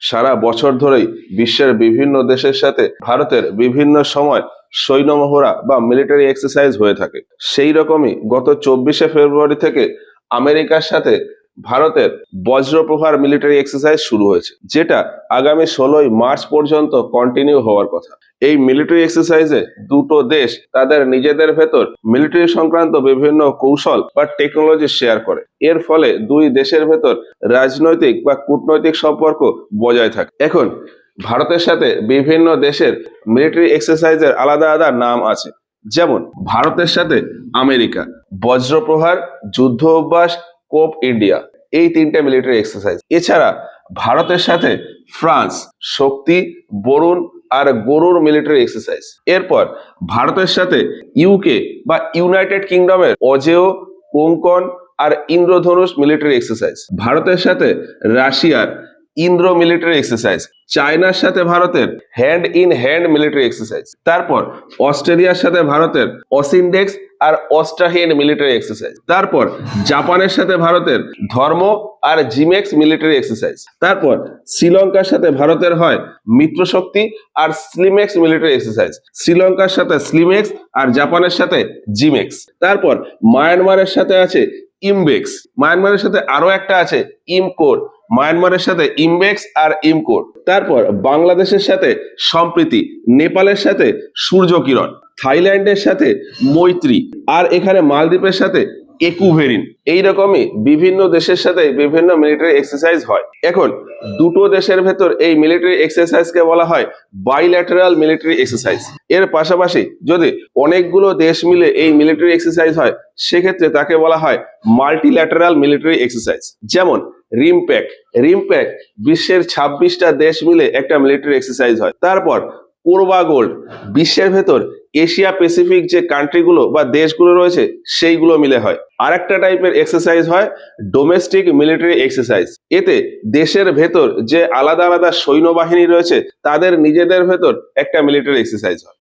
সারা বছর ধরেই বিশ্বের বিভিন্ন দেশের সাথে ভারতের বিভিন্ন সময় সৈন্য মহড়া বা মিলিটারি এক্সারসাইজ হয়ে থাকে। সেই রকমই গত 24শে ফেব্রুয়ারি থেকে আমেরিকার সাথে ভারতের বজ্রপ্রহার মিলিটারি এক্সারসাইজ শুরু হয়েছে, যেটা আগামী 16ই মার্চ পর্যন্ত কন্টিনিউ হওয়ার কথা। এই মিলিটারি এক্সারসাইজে দুটো দেশ তাদের নিজেদের ভেতর মিলিটারি সংক্রান্ত বিভিন্ন কৌশল বা টেকনোলজি শেয়ার করে। এর ফলে দুই দেশের ভেতর রাজনৈতিক বা কূটনৈতিক সম্পর্ক বজায় থাকে। এখন ভারতের সাথে বিভিন্ন দেশের মিলিটারি এক্সারসাইজের আলাদা আলাদা নাম আছে। যেমন ভারতের সাথে আমেরিকা, বজ্রপ্রহার, যুদ্ধ অভ্যাস, কোপ ইন্ডিয়া, এই তিনটে মিলিটারি এক্সারসাইজ। এছাড়া ভারতের সাথে ফ্রান্স, শক্তি, বরুণ আর গরুর মিলিটারি এক্সারসাইজ। এরপর ভারতের সাথে ইউকে বা ইউনাইটেড কিংডমের অজেয়, কোঙ্কন আর ইন্দ্রধনুষ মিলিটারি এক্সারসাইজ। ভারতের সাথে রাশিয়ার ইন্দ্র মিলিটারি এক্সারসাইজ। চায়নার সাথে ভারতের hand in hand military exercise. তারপর অস্ট্রেলিয়ার সাথে ভারতের অসিনডেক্স আর অস্ট্রাহিয়ান মিলিটারি এক্সারসাইজ। তারপর জাপানের সাথে ভারতের ধর্ম আর জিমেক্স মিলিটারি এক্সারসাইজ। তারপর শ্রীলঙ্কার সাথে ভারতের হয় মিত্রশক্তি আর স্লিমেক্স মিলিটারি এক্সারসাইজ। শ্রীলঙ্কার সাথে স্লিমেক্স আর জাপানের সাথে জিমেক্স। তারপর মায়ানমারের সাথে আছে ইমবেক্স। মায়ানমারের সাথে আরো একটা আছে ইমকোর। মায়ানমারের সাথে ইমবেক্স আর ইমকোর। তারপর বাংলাদেশের সাথে সম্প্রীতি, নেপালের সাথে সূর্য কিরণ, থাইল্যান্ডের সাথে মৈত্রী, আর এখানে মালদ্বীপের সাথে একুভেরিন। এইরকমই বিভিন্ন দেশের সাথে বিভিন্ন মিলিটারি এক্সারসাইজ হয়। এখন দুটো দেশের ভেতর এই মিলিটারি এক্সারসাইজকে বলা হয় বাইল্যাটারাল মিলিটারি এক্সারসাইজ। এর পাশাপাশি যদি অনেকগুলো দেশ মিলে এই মিলিটারি এক্সারসাইজ হয়, সেক্ষেত্রে তাকে বলা হয় মাল্টিল্যাটারাল মিলিটারি এক্সারসাইজ। যেমন রিমপ্যাক। রিমপ্যাক বিশ্বের 26টা দেশ মিলে একটা মিলিটারি এক্সারসাইজ হয়। তারপর কোরবা গোল্ড, বিশ্বের ভেতর এশিয়া প্যাসিফিক যে কান্ট্রিগুলো বা দেশগুলো রয়েছে সেইগুলো মিলে হয়। আর একটা টাইপের এক্সারসাইজ হয় ডোমেস্টিক মিলিটারি এক্সারসাইজ। এতে দেশের ভেতর যে আলাদা আলাদা সৈন্যবাহিনী রয়েছে তাদের নিজেদের ভেতর একটা মিলিটারি এক্সারসাইজ হয়।